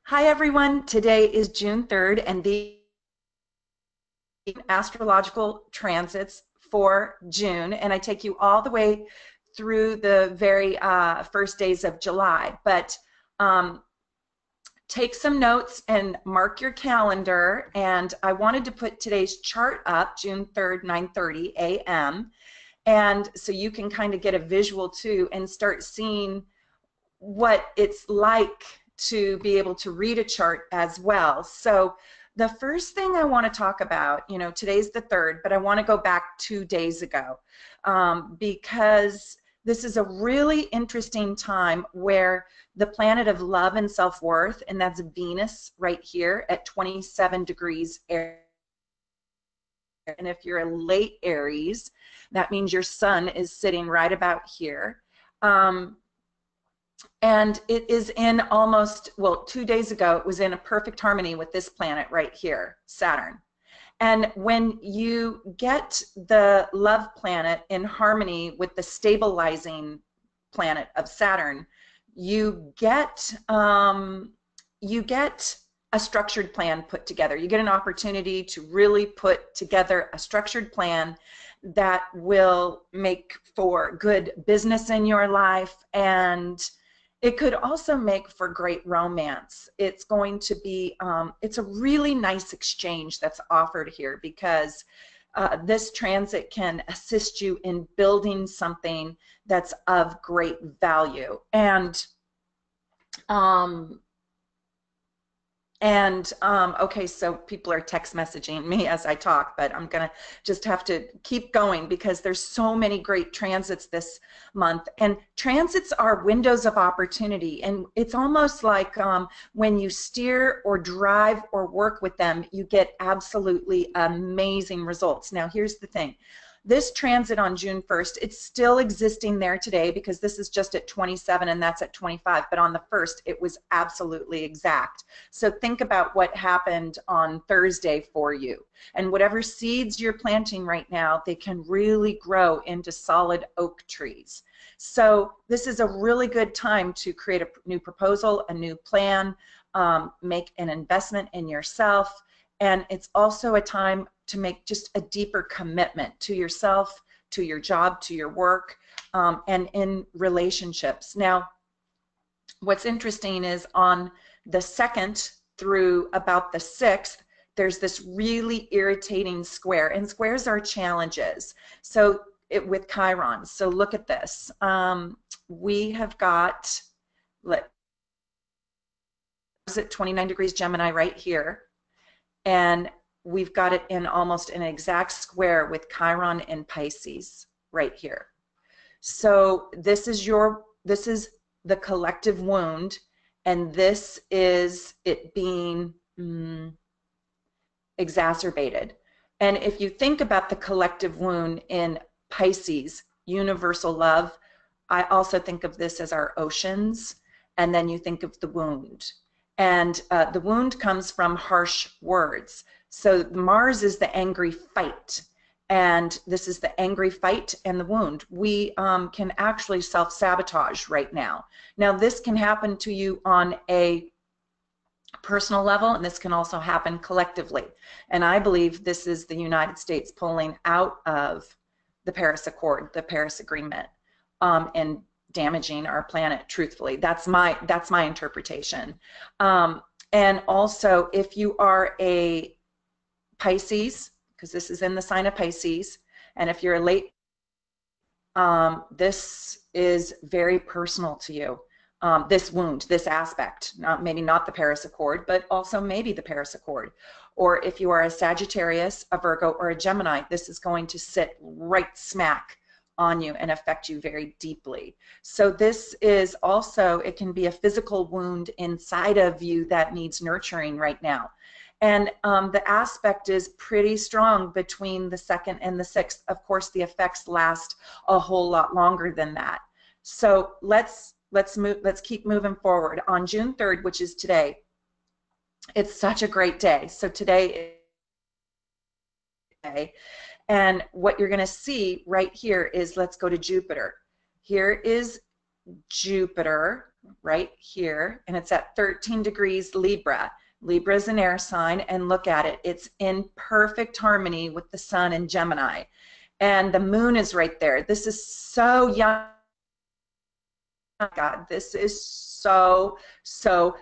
Hi everyone, today is June 3rd and the astrological transits for June, and I take you all the way through the very first days of July. But take some notes and mark your calendar, and I wanted to put today's chart up, June 3rd, 9:30 a.m., and so you can kind of get a visual too and start seeing what it's like to be able to read a chart as well. So the first thing I want to talk about, today's the 3rd, but I want to go back 2 days ago because this is a really interesting time where the planet of love and self-worth, and that's Venus right here at 27 degrees Aries. And if you're a late Aries, that means your sun is sitting right about here. And it is in almost, well, 2 days ago, it was in a perfect harmony with this planet right here, Saturn. And when you get the love planet in harmony with the stabilizing planet of Saturn, you get a structured plan put together. You get an opportunity to really put together a structured plan that will make for good business in your life, and it could also make for great romance. It's going to be, it's a really nice exchange that's offered here because this transit can assist you in building something that's of great value. Okay, so people are text messaging me as I talk, but I'm gonna just have to keep going because there's so many great transits this month. And transits are windows of opportunity, and it's almost like when you steer or drive or work with them, you get absolutely amazing results. Now, here's the thing. This transit on June 1st, it's still existing there today because this is just at 27 and that's at 25, but on the 1st, it was absolutely exact. So think about what happened on Thursday for you. And whatever seeds you're planting right now, they can really grow into solid oak trees. So this is a really good time to create a new proposal, a new plan, make an investment in yourself. And it's also a time to make just a deeper commitment to yourself, to your job, to your work, and in relationships. Now, what's interesting is on the 2nd through about the 6th, there's this really irritating square, and squares are challenges. So with Chiron, so look at this. We have got, is it 29 degrees Gemini right here, and we've got it in almost an exact square with Chiron in Pisces right here. So this is the collective wound, and this is it being exacerbated. And if you think about the collective wound in Pisces, universal love, I also think of this as our oceans, and then you think of the wound. And the wound comes from harsh words. So Mars is the angry fight, and this is the angry fight and the wound. We can actually self-sabotage right now. Now, this can happen to you on a personal level, and this can also happen collectively. And I believe this is the United States pulling out of the Paris Accord, the Paris Agreement, and damaging our planet. Truthfully, that's my interpretation. And also, if you are a Pisces, because this is in the sign of Pisces, and if you're a late, this is very personal to you. This wound, this aspect, maybe not the Paris Accord, but also maybe the Paris Accord. Or if you are a Sagittarius, a Virgo, or a Gemini, this is going to sit right smack on you and affect you very deeply. So this is also, it can be a physical wound inside of you that needs nurturing right now. And the aspect is pretty strong between the 2nd and the 6th. Of course, the effects last a whole lot longer than that. So let's keep moving forward. On June 3rd, which is today, it's such a great day. So today is, and what you're going to see right here is, let's go to Jupiter. Here is Jupiter right here, and it's at 13 degrees Libra. Libra is an air sign, and look at it. It's in perfect harmony with the sun in Gemini. And the moon is right there. This is so young. God, this is so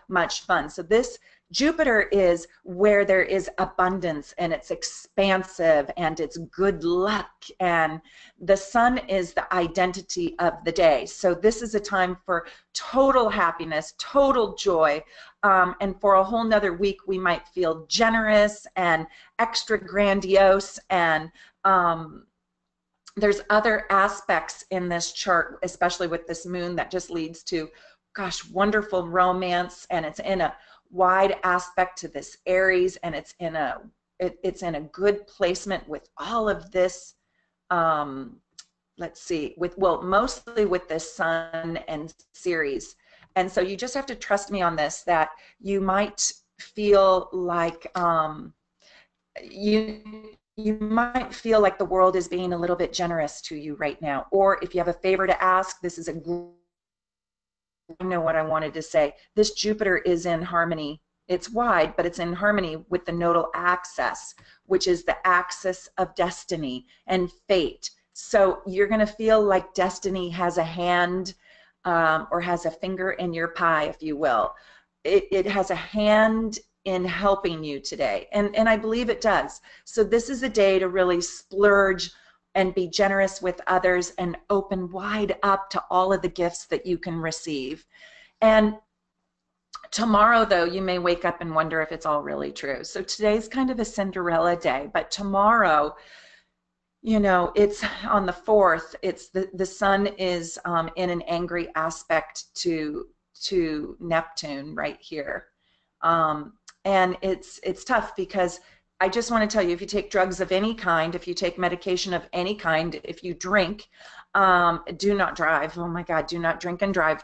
much fun. So this Jupiter is where there is abundance, and it's expansive, and it's good luck, and the sun is the identity of the day. So this is a time for total happiness, total joy, and for a whole nother week we might feel generous and extra grandiose, and there's other aspects in this chart, especially with this moon, that just leads to, gosh, wonderful romance, and it's in a wide aspect to this Aries, and it's in a good placement with all of this. Let's see, mostly with this Sun and Ceres, and so you just have to trust me on this, that you might feel like you might feel like the world is being a little bit generous to you right now. Or if you have a favor to ask, this is I know what I wanted to say. This Jupiter is in harmony. It's wide, but it's in harmony with the nodal axis, which is the axis of destiny and fate. So you're going to feel like destiny has a hand or has a finger in your pie, if you will. It has a hand in helping you today, and I believe it does. So this is a day to really splurge and be generous with others and open wide up to all of the gifts that you can receive. And tomorrow, though, you may wake up and wonder if it's all really true. So today's kind of a Cinderella day, but tomorrow, you know, it's on the 4th. It's the sun is in an angry aspect to Neptune right here. And it's tough, because I just want to tell you, if you take drugs of any kind, if you take medication of any kind, if you drink, do not drive. Oh my God, do not drink and drive,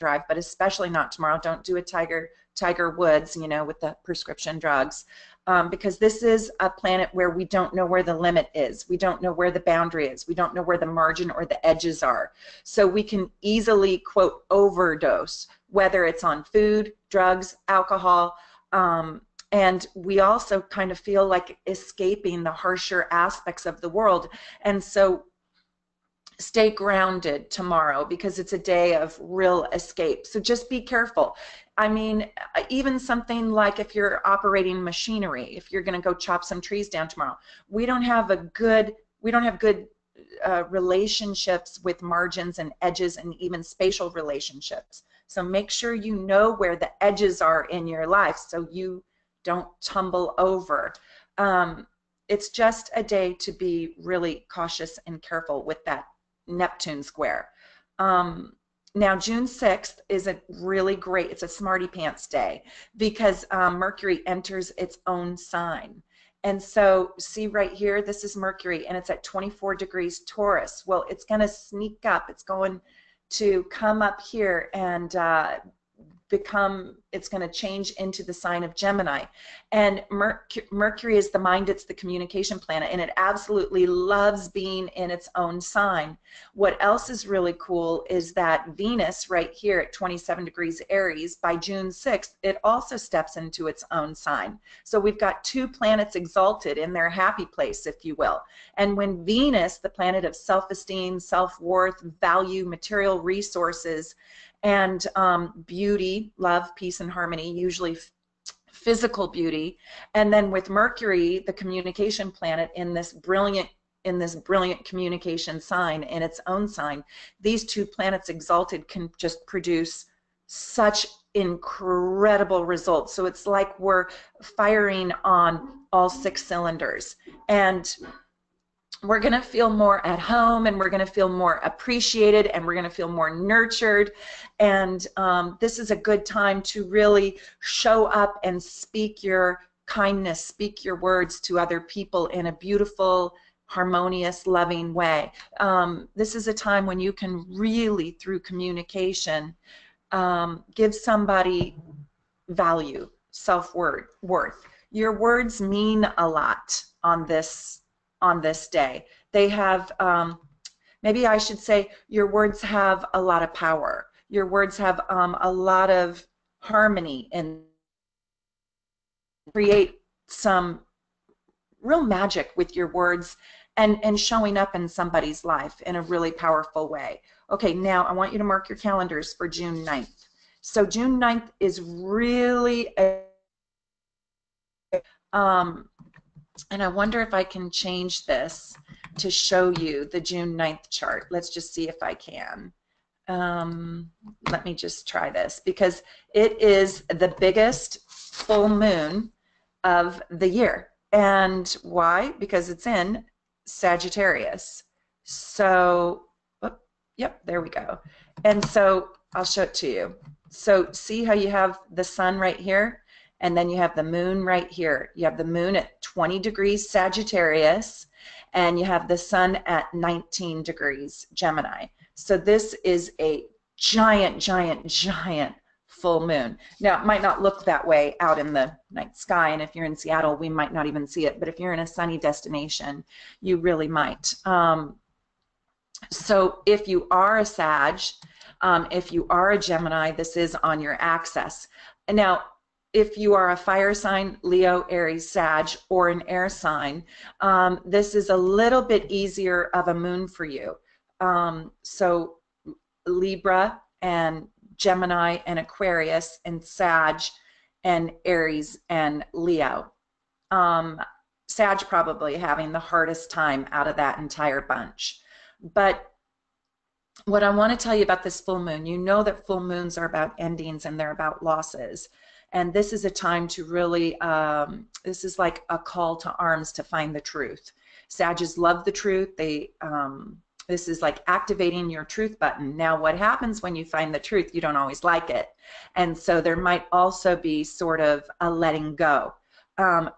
but especially not tomorrow. Don't do a Tiger Woods, you know, with the prescription drugs, because this is a planet where we don't know where the limit is. We don't know where the boundary is. We don't know where the margin or the edges are. So we can easily, quote, overdose, whether it's on food, drugs, alcohol, and we also kind of feel like escaping the harsher aspects of the world. And so stay grounded tomorrow, because it's a day of real escape. So just be careful. I mean, even something like if you're operating machinery, if you're going to go chop some trees down tomorrow, we don't have good relationships with margins and edges, and even spatial relationships. So make sure you know where the edges are in your life so you don't tumble over. It's just a day to be really cautious and careful with that Neptune square. Now, June 6th is a really great, it's a smarty pants day, because Mercury enters its own sign. And so see right here, this is Mercury, and it's at 24 degrees Taurus. Well, it's going to sneak up. It's going to come up here and it's going to change into the sign of Gemini. And Mercury is the mind, it's the communication planet, and it absolutely loves being in its own sign. What else is really cool is that Venus right here at 27 degrees Aries, by June 6th, it also steps into its own sign. So we've got two planets exalted in their happy place, if you will. And when Venus, the planet of self-esteem, self-worth, value, material resources, and beauty, love, peace, and harmony, usually physical beauty, and then with Mercury, the communication planet, in this brilliant communication sign, in its own sign, these two planets exalted can just produce such incredible results. So it's like we're firing on all 6 cylinders, and we're going to feel more at home, and we're going to feel more appreciated, and we're going to feel more nurtured. And this is a good time to really show up and speak your kindness, speak your words to other people in a beautiful, harmonious, loving way. This is a time when you can really, through communication, give somebody value, self-worth. Your words mean a lot on this day. They have, maybe I should say, your words have a lot of power. Your words have a lot of harmony and create some real magic with your words and showing up in somebody's life in a really powerful way. Okay, now I want you to mark your calendars for June 9th. So June 9th is really and I wonder if I can change this to show you the June 9th chart. Let's just see if I can. Let me just try this, because it is the biggest full moon of the year. And why? Because it's in Sagittarius. So, yep, there we go. And so I'll show it to you. So see how you have the sun right here, and then you have the moon right here. You have the moon at 20 degrees Sagittarius, and you have the sun at 19 degrees Gemini. So this is a giant, giant, giant full moon. Now, it might not look that way out in the night sky, and if you're in Seattle, we might not even see it, but if you're in a sunny destination, you really might. So if you are a Sag, if you are a Gemini, this is on your axis. And now, if you are a fire sign, Leo, Aries, Sag, or an air sign, this is a little bit easier of a moon for you. So Libra and Gemini and Aquarius and Sag and Aries and Leo. Sag probably having the hardest time out of that entire bunch. But what I want to tell you about this full moon, you know that full moons are about endings and they're about losses. And this is a time to really, this is like a call to arms to find the truth. Sages love the truth. This is like activating your truth button. Now, what happens when you find the truth? You don't always like it. And so there might also be sort of a letting go.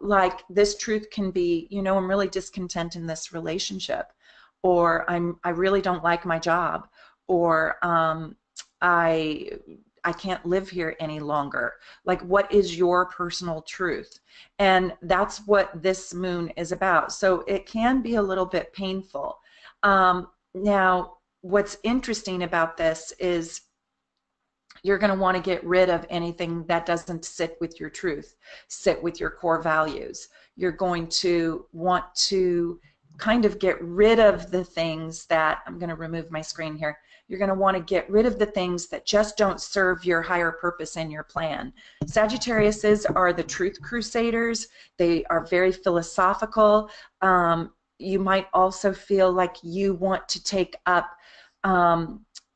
Like this truth can be, you know, I'm really discontent in this relationship, or I really don't like my job, or I can't live here any longer. Like, what is your personal truth? And that's what this moon is about. So it can be a little bit painful. Now, what's interesting about this is you're going to want to get rid of anything that doesn't sit with your truth, sit with your core values. You're going to want to kind of get rid of the things that, I'm going to remove my screen here, you're going to want to get rid of the things that just don't serve your higher purpose and your plan. Sagittariuses are the truth crusaders. They are very philosophical. You might also feel like you want to take up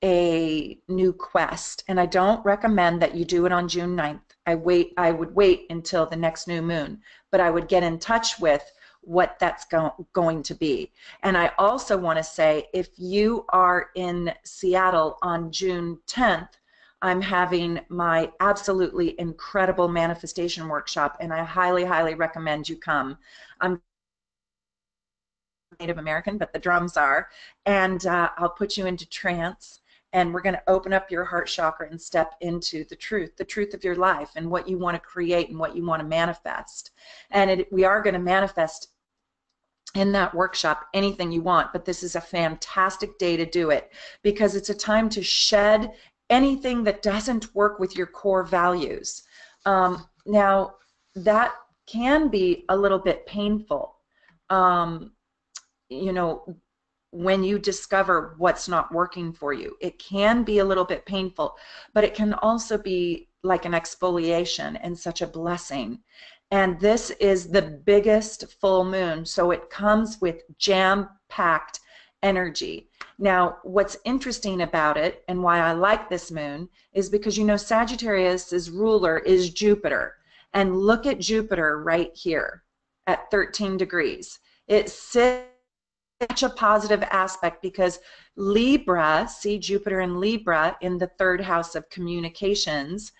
a new quest, and I don't recommend that you do it on June 9th. I would wait until the next new moon, but I would get in touch with what that's going to be. And I also want to say, if you are in Seattle on June 10th, I'm having my absolutely incredible manifestation workshop, and I highly, highly recommend you come. I'm Native American, but the drums are, and I'll put you into trance, and we're going to open up your heart chakra and step into the truth of your life and what you want to create and what you want to manifest. And we are going to manifest in that workshop anything you want, but this is a fantastic day to do it, because it's a time to shed anything that doesn't work with your core values. Now, that can be a little bit painful. You know, when you discover what's not working for you, it can be a little bit painful, but it can also be like an exfoliation and such a blessing. And this is the biggest full moon, so it comes with jam-packed energy. Now, what's interesting about it, and why I like this moon, is because, you know, Sagittarius's ruler is Jupiter. And look at Jupiter right here at 13 degrees. It sits such a positive aspect, because Libra, see Jupiter in Libra in the third house of communications,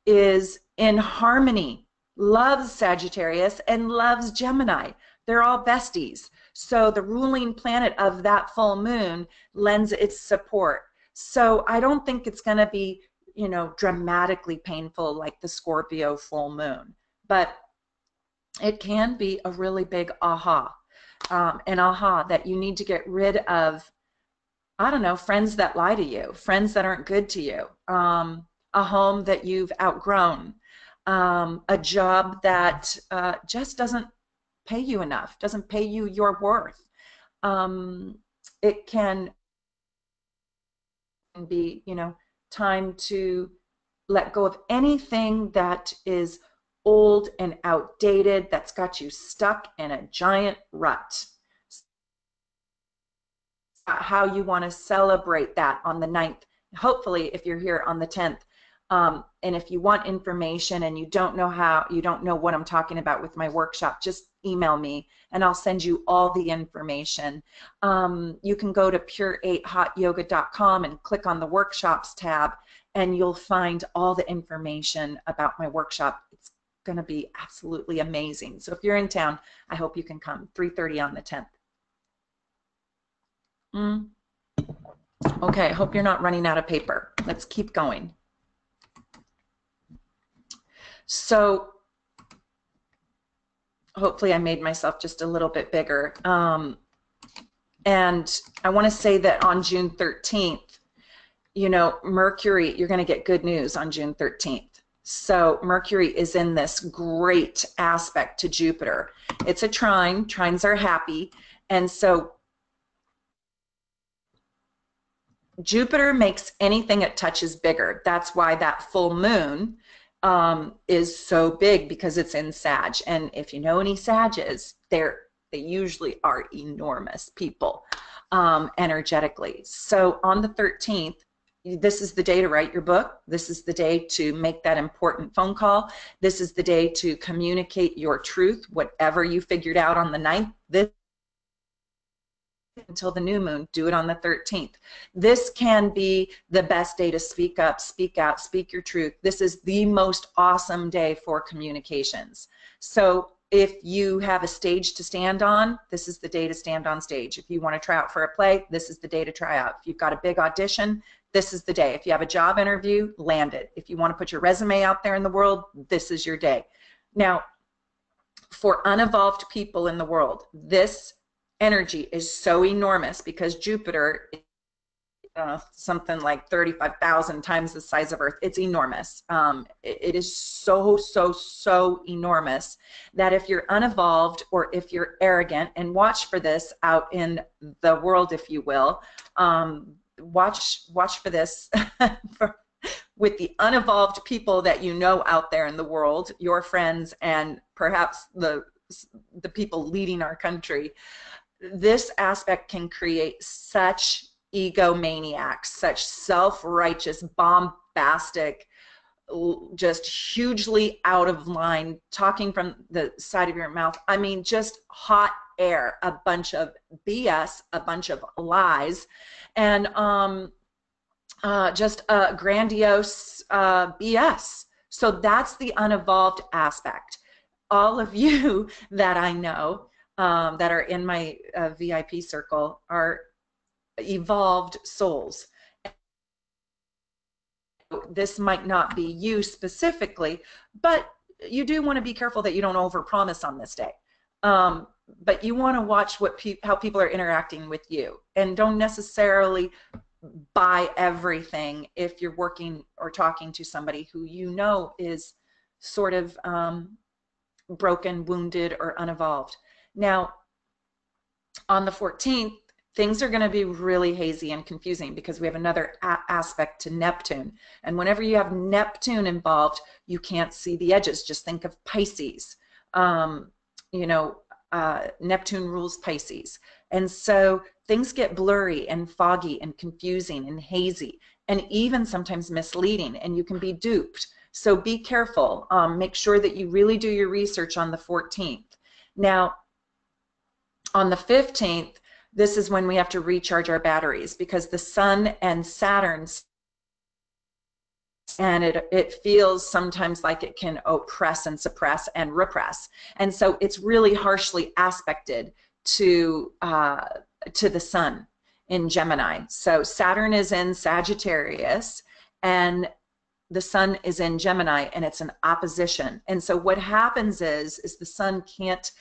is in harmony, loves Sagittarius and loves Gemini. They're all besties. So the ruling planet of that full moon lends its support. So I don't think it's going to be, you know, dramatically painful like the Scorpio full moon, but it can be a really big aha. An aha that you need to get rid of I don't know, friends that lie to you, friends that aren't good to you, a home that you've outgrown, a job that just doesn't pay you enough, doesn't pay you your worth. It can be, time to let go of anything that is old and outdated, that's got you stuck in a giant rut. How you want to celebrate that on the 9th, hopefully if you're here on the 10th. And if you want information and you don't know what I'm talking about with my workshop, just email me and I'll send you all the information. You can go to pure8hotyoga.com and click on the workshops tab, and you'll find all the information about my workshop. It's going to be absolutely amazing. So if you're in town, I hope you can come. 3:30 on the 10th. Okay, I hope you're not running out of paper. Let's keep going. So hopefully I made myself just a little bit bigger. And I want to say that on June 13th, Mercury, you're going to get good news on June 13th. So Mercury is in this great aspect to Jupiter. It's a trine. Trines are happy. And so Jupiter makes anything it touches bigger. That's why that full moon is so big, because it's in Sag. And if you know any Sages, they usually are enormous people energetically. So on the 13th, this is the day to write your book. This is the day to make that important phone call. This is the day to communicate your truth, whatever you figured out on the 9th. Until the new moon, do it on the 13th. This can be the best day to speak up, speak out, speak your truth. This is the most awesome day for communications. So if you have a stage to stand on, this is the day to stand on stage. If you want to try out for a play, this is the day to try out. If you've got a big audition, this is the day. If you have a job interview, land it. If you want to put your resume out there in the world, this is your day. Now, for unevolved people in the world, this energy is so enormous because Jupiter, something like 35,000 times the size of Earth. It's enormous. It is so, so, so enormous that if you're unevolved or if you're arrogant, and watch for this out in the world, if you will, watch for this with the unevolved people that you know out there in the world, your friends and perhaps the people leading our country. This aspect can create such egomaniacs, such self-righteous, bombastic, just hugely out of line, talking from the side of your mouth. I mean, just hot air, a bunch of BS, a bunch of lies, and just a grandiose BS. So that's the unevolved aspect. All of you that I know that are in my VIP circle are evolved souls. This might not be you specifically, but you do want to be careful that you don't overpromise on this day. But you want to watch how people are interacting with you, and don't necessarily buy everything if you're working or talking to somebody who you know is sort of broken, wounded, or unevolved. Now, on the 14th, things are going to be really hazy and confusing because we have another aspect to Neptune. And whenever you have Neptune involved, you can't see the edges. Just think of Pisces. Neptune rules Pisces. And so things get blurry and foggy and confusing and hazy and even sometimes misleading, and you can be duped. So be careful. Make sure that you really do your research on the 14th. Now, on the 15th, this is when we have to recharge our batteries because the Sun and Saturn, and it feels sometimes like it can oppress and suppress and repress. And so it's really harshly aspected to the Sun in Gemini. So Saturn is in Sagittarius and the Sun is in Gemini, and it's an opposition. And so what happens is the Sun can't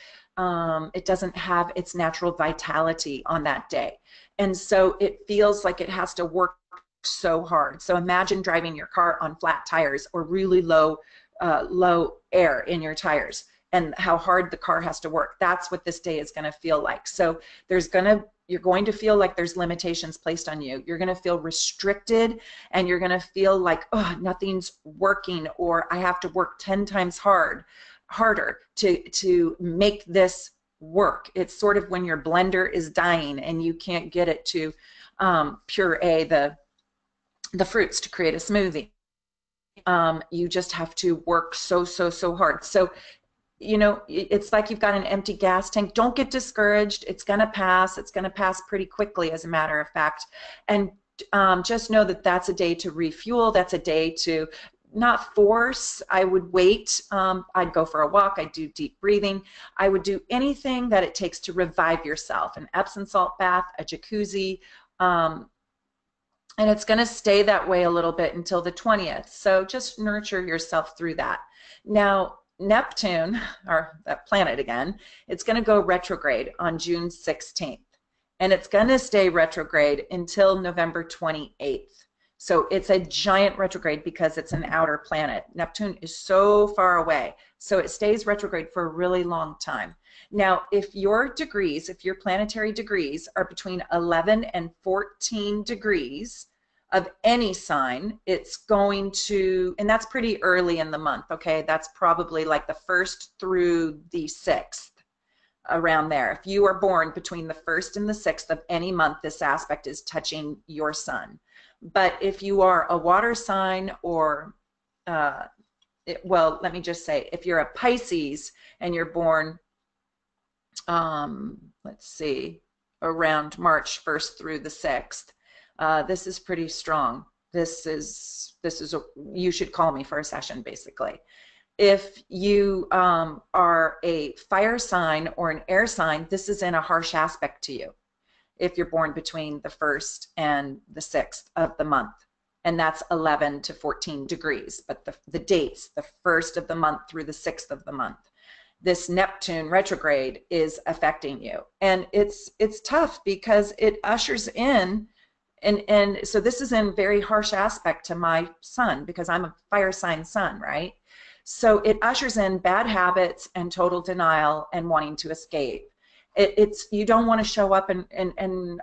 it doesn't have its natural vitality on that day. And so it feels like it has to work so hard. So imagine driving your car on flat tires or really low air in your tires, and how hard the car has to work. That's what this day is going to feel like. So you're going to feel like there's limitations placed on you. You're going to feel restricted, and you're going to feel like, oh, nothing's working, or I have to work 10 times harder to make this work. It's sort of when your blender is dying and you can't get it to puree the fruits to create a smoothie. You just have to work so hard. So, you know, it's like you've got an empty gas tank. Don't get discouraged. It's going to pass. It's going to pass pretty quickly, as a matter of fact. And just know that that's a day to refuel. That's a day to not force. I would wait. I'd go for a walk. I'd do deep breathing. I would do anything that it takes to revive yourself. An Epsom salt bath, a jacuzzi, and it's going to stay that way a little bit until the 20th. So just nurture yourself through that. Now, Neptune, or that planet again, it's going to go retrograde on June 16th. And it's going to stay retrograde until November 28th. So it's a giant retrograde because it's an outer planet. Neptune is so far away. So it stays retrograde for a really long time. Now, if your planetary degrees are between 11 and 14 degrees of any sign, it's going to, and that's pretty early in the month, okay? That's probably like the 1st through the 6th, around there. If you are born between the 1st and the 6th of any month, this aspect is touching your sun. But if you are a water sign, or, well, let me just say, if you're a Pisces and you're born, let's see, around March 1st through the 6th, this is pretty strong. This is you should call me for a session, basically. If you are a fire sign or an air sign, this is in a harsh aspect to you. If you're born between the 1st and the 6th of the month, and that's 11 to 14 degrees, but the dates, the 1st of the month through the 6th of the month, this Neptune retrograde is affecting you. And it's tough because it ushers in, and so this is in very harsh aspect to my sun, because I'm a fire sign sun, right? So it ushers in bad habits and total denial and wanting to escape. You don't want to show up and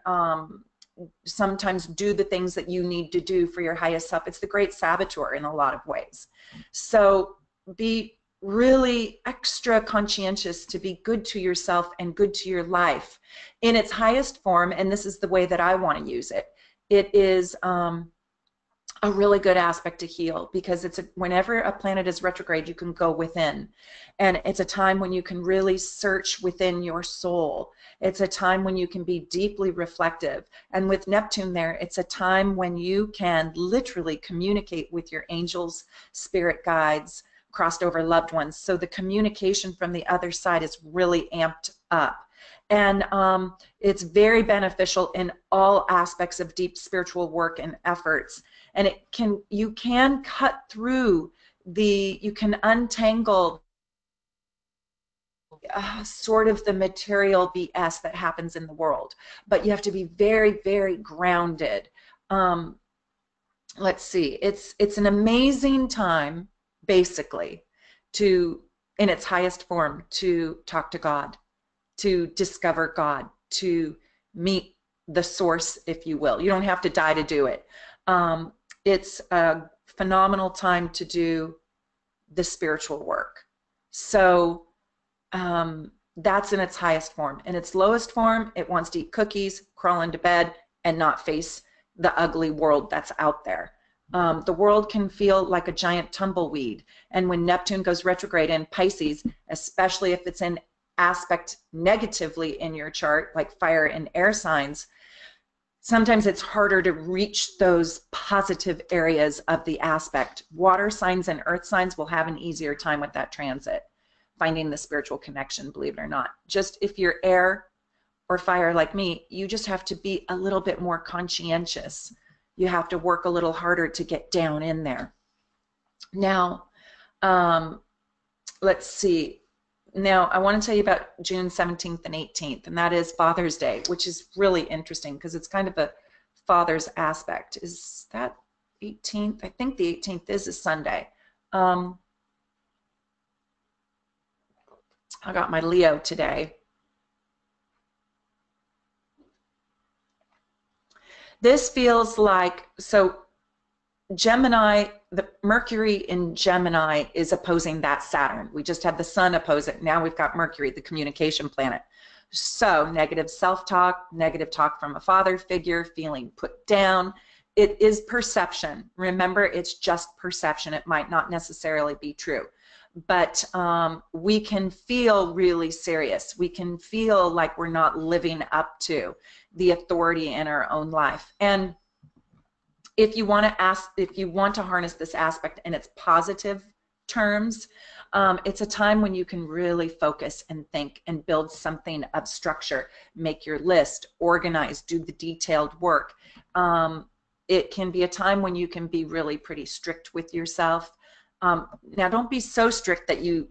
sometimes do the things that you need to do for your highest self. It's the great saboteur in a lot of ways. So be really extra conscientious to be good to yourself and good to your life in its highest form, and this is the way that I want to use it. It is a really good aspect to heal, because whenever a planet is retrograde, you can go within, and it's a time when you can really search within your soul. It's a time when you can be deeply reflective, and with Neptune there, it's a time when you can literally communicate with your angels, spirit guides, crossed over loved ones. So the communication from the other side is really amped up. And it's very beneficial in all aspects of deep spiritual work and efforts. And you can cut through you can untangle sort of the material BS that happens in the world. But you have to be very, very grounded. Let's see, it's an amazing time, basically, in its highest form, to talk to God, to discover God, to meet the source, if you will. You don't have to die to do it. It's a phenomenal time to do the spiritual work. So that's in its highest form. In its lowest form, it wants to eat cookies, crawl into bed, and not face the ugly world that's out there. The world can feel like a giant tumbleweed. And when Neptune goes retrograde in Pisces, especially if it's in aspect negatively in your chart, like fire and air signs, sometimes it's harder to reach those positive areas of the aspect. Water signs and earth signs will have an easier time with that transit, finding the spiritual connection, believe it or not. Just if you're air or fire like me, you just have to be a little bit more conscientious. You have to work a little harder to get down in there. Now, let's see. Now, I want to tell you about June 17th and 18th, and that is Father's Day, which is really interesting because it's kind of a father's aspect. Is that 18th? I think the 18th is a Sunday. I got my Leo today. This feels like, so Gemini, the Mercury in Gemini is opposing that Saturn. We just had the Sun oppose it. Now we've got Mercury, the communication planet. So negative self-talk, negative talk from a father figure, feeling put down. It is perception. Remember, it's just perception. It might not necessarily be true. But we can feel really serious. We can feel like we're not living up to the authority in our own life. And if you want to harness this aspect in its positive terms, it's a time when you can really focus and think and build something of structure, make your list, organize, do the detailed work. It can be a time when you can be really pretty strict with yourself. Now, don't be so strict that you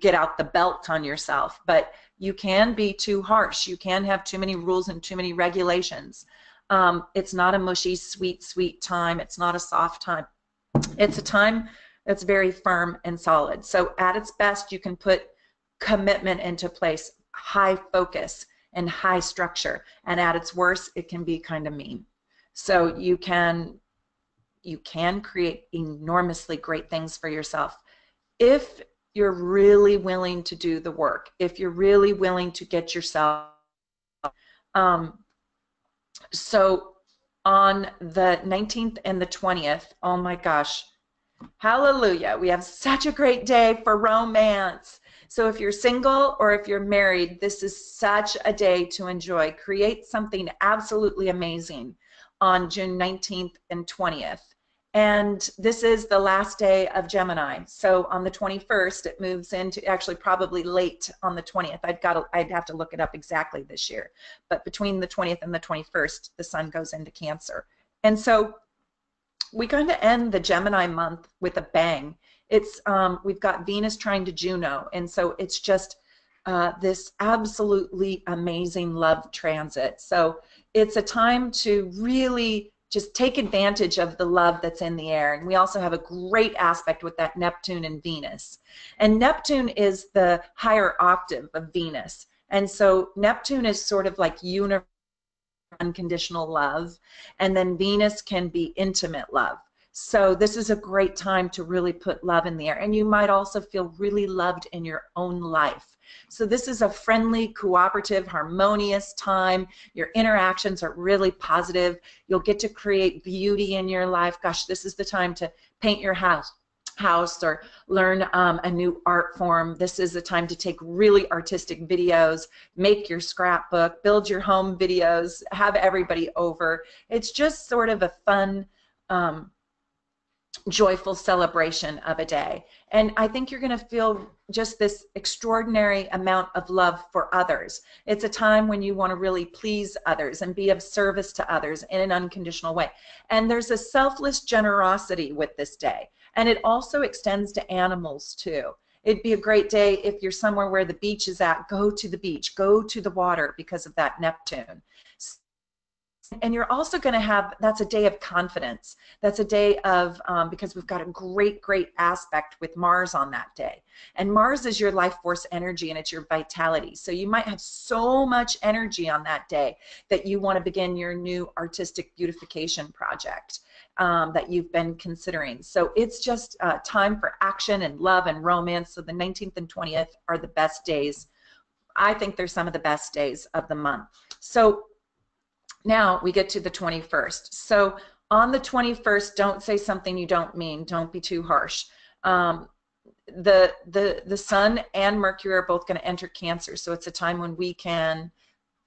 get out the belt on yourself, but you can be too harsh. You can have too many rules and too many regulations. It's not a mushy, sweet, sweet time. It's not a soft time. It's a time that's very firm and solid. So at its best, you can put commitment into place, high focus and high structure. And at its worst, it can be kind of mean. So you can create enormously great things for yourself if you're really willing to do the work, if you're really willing to get yourself. So on the 19th and the 20th, oh my gosh, hallelujah, we have such a great day for romance. So if you're single or if you're married, this is such a day to enjoy. Create something absolutely amazing on June 19th and 20th. And this is the last day of Gemini. So on the 21st, it moves into, actually probably late on the 20th. I'd have to look it up exactly this year. But between the 20th and the 21st, the sun goes into Cancer. And so we kind of end the Gemini month with a bang. It's we've got Venus trine to Juno, and so it's just this absolutely amazing love transit. So it's a time to really just take advantage of the love that's in the air. And we also have a great aspect with that Neptune and Venus. And Neptune is the higher octave of Venus. And so Neptune is sort of like universal unconditional love, and then Venus can be intimate love. So this is a great time to really put love in the air. And you might also feel really loved in your own life. So this is a friendly, cooperative, harmonious time. Your interactions are really positive. You'll get to create beauty in your life. Gosh, this is the time to paint your house or learn a new art form. This is the time to take really artistic videos, make your scrapbook, build your home videos, have everybody over. It's just sort of a fun, joyful celebration of a day. And I think you're going to feel just this extraordinary amount of love for others. It's a time when you want to really please others and be of service to others in an unconditional way. And there's a selfless generosity with this day. And it also extends to animals too. It'd be a great day if you're somewhere where the beach is at, go to the beach, go to the water because of that Neptune. And you're also going to have, that's a day of confidence. That's a day of, because we've got a great, great aspect with Mars on that day. And Mars is your life force energy and it's your vitality. So you might have so much energy on that day that you want to begin your new artistic beautification project that you've been considering. So it's just time for action and love and romance. So the 19th and 20th are the best days. I think they're some of the best days of the month. So now we get to the 21st. So on the 21st, don't say something you don't mean. Don't be too harsh. The Sun and Mercury are both going to enter Cancer, so it's a time when we can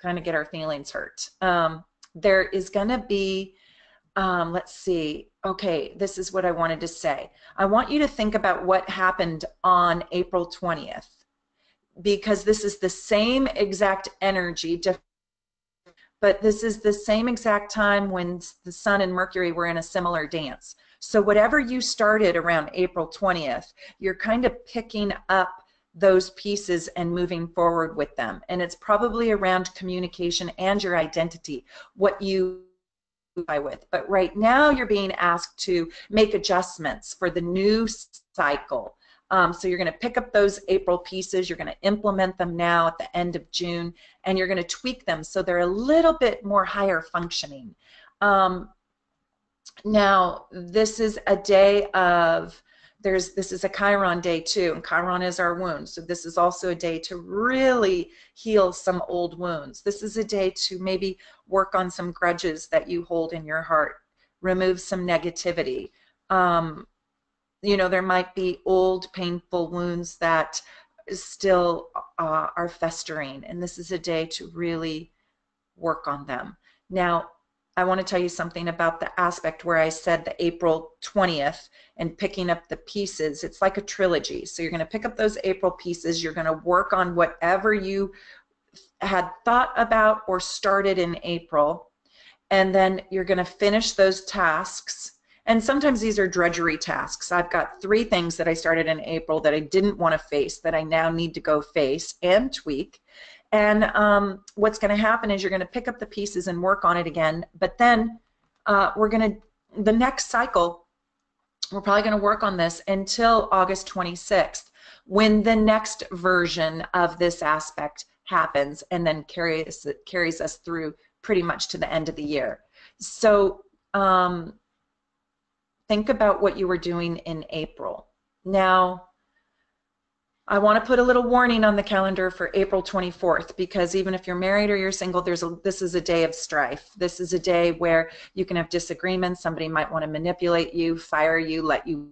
kind of get our feelings hurt. There is going to be, let's see, okay, this is what I wanted to say. I want you to think about what happened on April 20th, because this is the same exact energy, but this is the same exact time when the Sun and Mercury were in a similar dance. So whatever you started around April 20th, you're kind of picking up those pieces and moving forward with them. And it's probably around communication and your identity, what you with. But right now you're being asked to make adjustments for the new cycle. So you're going to pick up those April pieces, you're going to implement them now at the end of June, and you're going to tweak them so they're a little bit more higher functioning. Now, this is a day of, this is a Chiron day too, and Chiron is our wound. So this is also a day to really heal some old wounds. This is a day to maybe work on some grudges that you hold in your heart, remove some negativity. You know, there might be old painful wounds that still are festering, and this is a day to really work on them. Now, I want to tell you something about the aspect where I said the April 20th and picking up the pieces. It's like a trilogy. So you're going to pick up those April pieces. You're going to work on whatever you had thought about or started in April. And then you're going to finish those tasks. And sometimes these are drudgery tasks. I've got 3 things that I started in April that I didn't want to face that I now need to go face and tweak. And what's going to happen is you're going to pick up the pieces and work on it again. But then the next cycle, we're probably going to work on this until August 26th, when the next version of this aspect happens, and then carries us through pretty much to the end of the year. So think about what you were doing in April. Now, I want to put a little warning on the calendar for April 24th, because even if you're married or you're single, this is a day of strife. This is a day where you can have disagreements. Somebody might want to manipulate you, fire you, let you.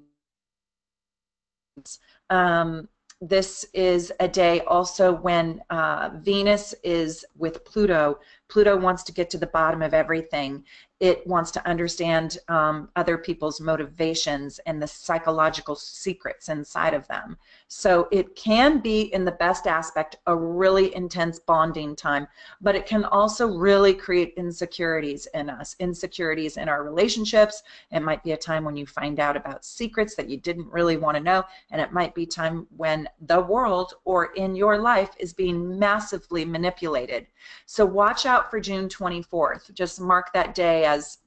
This is a day also when Venus is with Pluto. Pluto wants to get to the bottom of everything. It wants to understand other people's motivations and the psychological secrets inside of them. So it can be, in the best aspect, a really intense bonding time, but it can also really create insecurities in us, insecurities in our relationships. It might be a time when you find out about secrets that you didn't really want to know, and it might be time when the world or in your life is being massively manipulated. So watch out for June 24th. Just mark that day as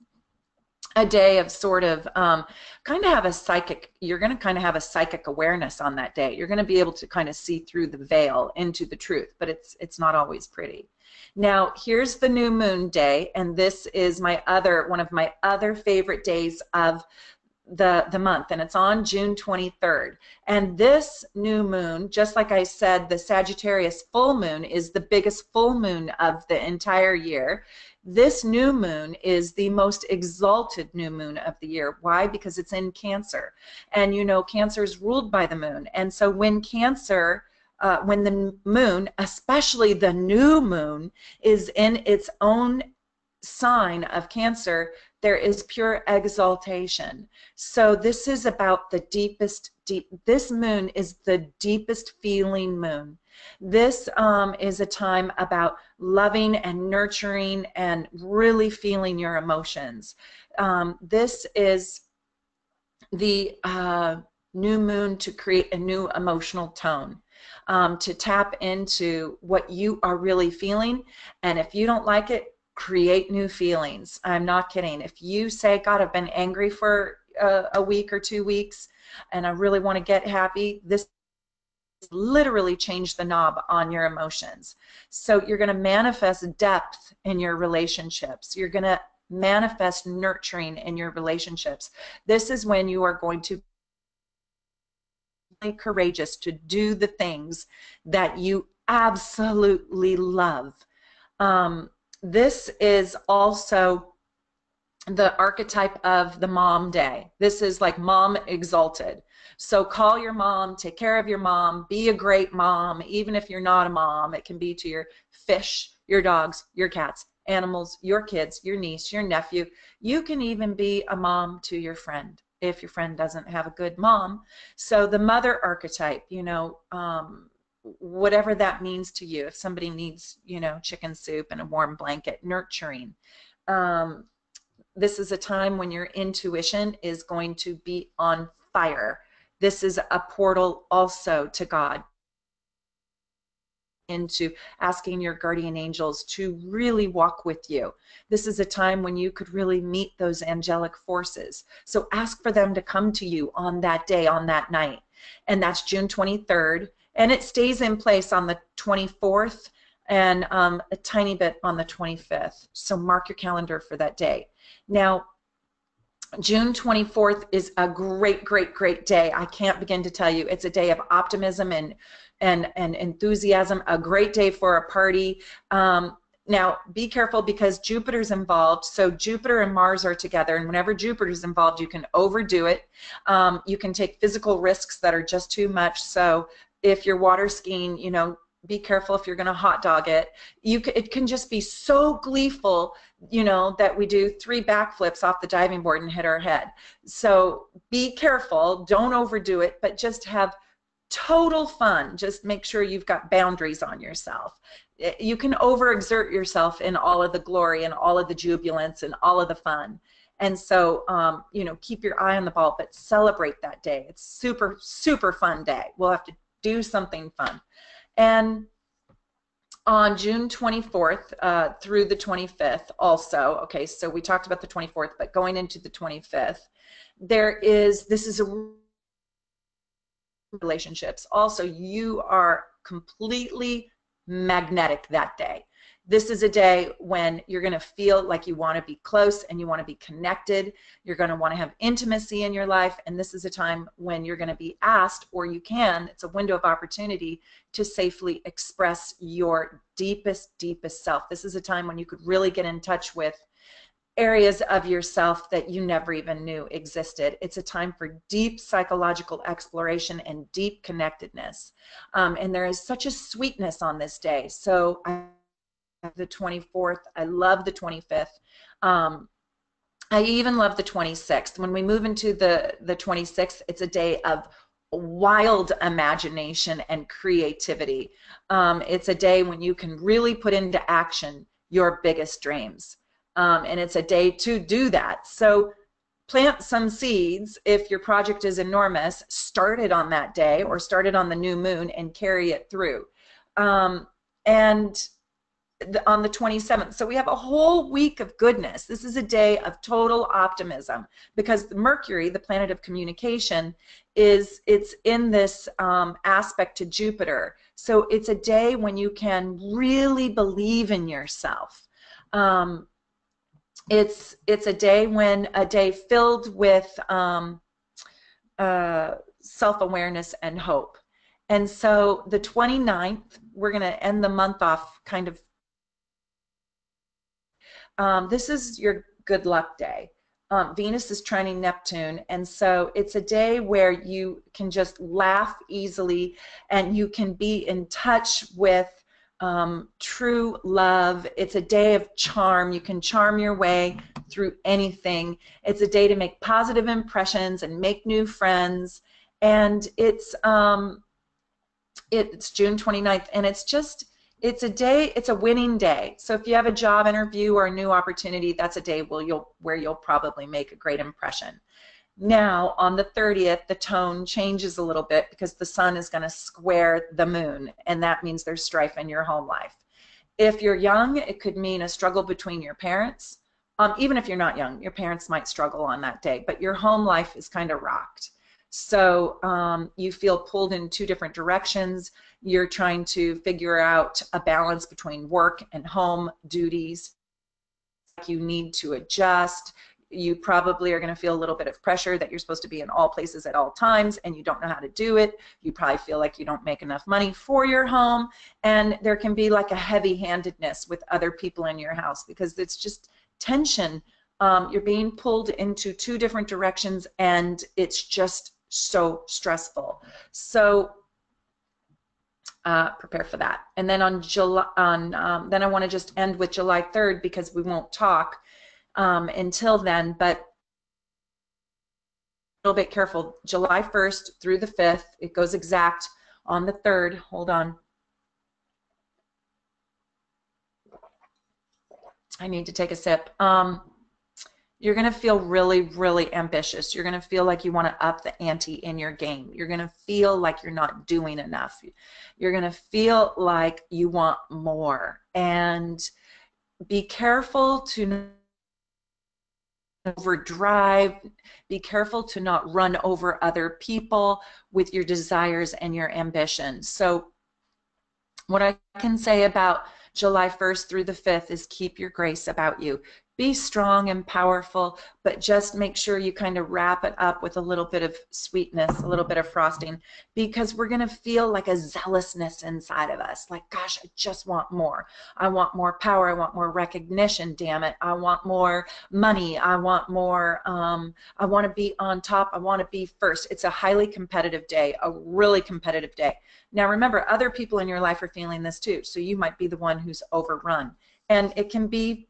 a day of sort of kind of have a psychic, you're going to kind of have a psychic awareness on that day. You're going to be able to kind of see through the veil into the truth, but it's not always pretty. Now, here's the new moon day, and this is one of my other favorite days of the month, and it's on June 23rd. And this new moon, just like I said, the Sagittarius full moon is the biggest full moon of the entire year. This new moon is the most exalted new moon of the year. Why? Because it's in Cancer, and you know Cancer is ruled by the moon. And so when Cancer, when the moon, especially the new moon, is in its own sign of Cancer, there is pure exaltation. So this is about the this moon is the deepest feeling moon. This is a time about loving and nurturing and really feeling your emotions. This is the new moon to create a new emotional tone, to tap into what you are really feeling. And if you don't like it, create new feelings. I'm not kidding. If you say, God, I've been angry for a week or 2 weeks and I really want to get happy, this literally change the knob on your emotions. So you're going to manifest depth in your relationships. You're going to manifest nurturing in your relationships. This is when you are going to be courageous to do the things that you absolutely love. This is also the archetype of the mom day. This is like mom exalted. So call your mom, take care of your mom, be a great mom, even if you're not a mom. It can be to your fish, your dogs, your cats, animals, your kids, your niece, your nephew. You can even be a mom to your friend if your friend doesn't have a good mom. So the mother archetype, you know, whatever that means to you. If somebody needs, you know, chicken soup and a warm blanket, nurturing. This is a time when your intuition is going to be on fire. This is a portal also to God. into asking your guardian angels to really walk with you. This is a time when you could really meet those angelic forces. So ask for them to come to you on that day, on that night. And that's June 23rd. And it stays in place on the 24th and a tiny bit on the 25th. So mark your calendar for that day. Now, June 24th is a great, great, great day. I can't begin to tell you. It's a day of optimism and enthusiasm, a great day for a party. Now, be careful because Jupiter's involved. So Jupiter and Mars are together, and whenever Jupiter's involved, you can overdo it. You can take physical risks that are just too much. So if you're water skiing, you know, be careful if you're going to hot dog it. It can just be so gleeful, you know, that we do 3 backflips off the diving board and hit our head. So be careful, don't overdo it, but just have total fun. Just make sure you've got boundaries on yourself. You can overexert yourself in all of the glory and all of the jubilance and all of the fun. And so, you know, keep your eye on the ball, but celebrate that day. It's super, super fun day. We'll have to do something fun. And on June 24th through the 25th also, okay, so we talked about the 24th, but going into the 25th, this is a relationships. Also, you are completely magnetic that day. This is a day when you're going to feel like you want to be close and you want to be connected. You're going to want to have intimacy in your life, and this is a time when you're going to be asked, or you can, it's a window of opportunity to safely express your deepest, deepest self. This is a time when you could really get in touch with areas of yourself that you never even knew existed. It's a time for deep psychological exploration and deep connectedness. And there is such a sweetness on this day. So the 24th, I love the 25th. I even love the 26th. When we move into the 26th, it's a day of wild imagination and creativity. It's a day when you can really put into action your biggest dreams. And it's a day to do that. So plant some seeds. If your project is enormous, start it on that day or start it on the new moon and carry it through. And on the 27th. So we have a whole week of goodness. This is a day of total optimism because Mercury, the planet of communication, it's in this aspect to Jupiter. So it's a day when you can really believe in yourself. It's a day filled with self-awareness and hope. And so the 29th, we're going to end the month off kind of this is your good luck day. Venus is trining Neptune, and so it's a day where you can just laugh easily and you can be in touch with true love. It's a day of charm. You can charm your way through anything. It's a day to make positive impressions and make new friends. And it's June 29th, and it's a day, it's a winning day. So if you have a job interview or a new opportunity, that's a day where you'll probably make a great impression. Now, on the 30th, the tone changes a little bit because the sun is going to square the moon, and that means there's strife in your home life. If you're young, it could mean a struggle between your parents. Even if you're not young, your parents might struggle on that day, but your home life is kind of rocked. So you feel pulled in 2 different directions. You're trying to figure out a balance between work and home duties. You need to adjust. You probably are going to feel a little bit of pressure that you're supposed to be in all places at all times and you don't know how to do it. You probably feel like you don't make enough money for your home, and there can be like a heavy-handedness with other people in your house because it's just tension. You're being pulled into 2 different directions and it's just so stressful. So prepare for that. And then on then I want to just end with July 3rd because we won't talk until then, but a little bit careful. July 1st through the 5th, it goes exact on the 3rd. Hold on. I need to take a sip. You're going to feel really, really ambitious. You're going to feel like you want to up the ante in your game. You're going to feel like you're not doing enough. You're going to feel like you want more. And be careful to not overdrive. Be careful to not run over other people with your desires and your ambitions. So what I can say about July 1st through the 5th is keep your grace about you. Be strong and powerful, but just make sure you kind of wrap it up with a little bit of sweetness, a little bit of frosting, because we're going to feel like a zealousness inside of us. Like, gosh, I just want more. I want more power. I want more recognition, damn it. I want more money. I want more, I want to be on top. I want to be first. It's a highly competitive day, a really competitive day. Now, remember, other people in your life are feeling this too, so you might be the one who's overrun. And it can be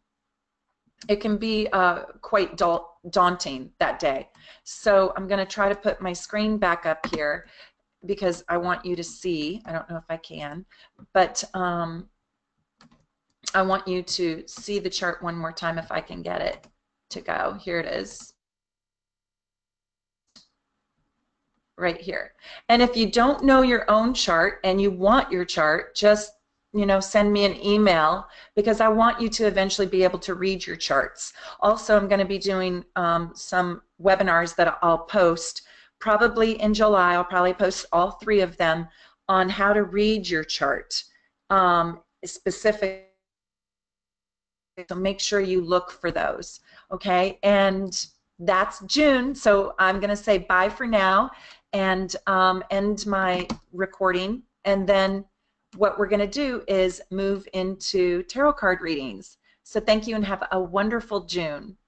quite daunting that day. So I'm going to try to put my screen back up here because I want you to see. I don't know if I can, but I want you to see the chart one more time if I can get it to go. Here it is. Right here. And if you don't know your own chart and you want your chart, just send me an email, because I want you to eventually be able to read your charts. Also, I'm going to be doing some webinars that I'll post probably in July. I'll probably post all 3 of them on how to read your chart specifically. So make sure you look for those, okay? And that's June, so I'm going to say bye for now and end my recording, and then what we're going to do is move into tarot card readings. So thank you and have a wonderful June.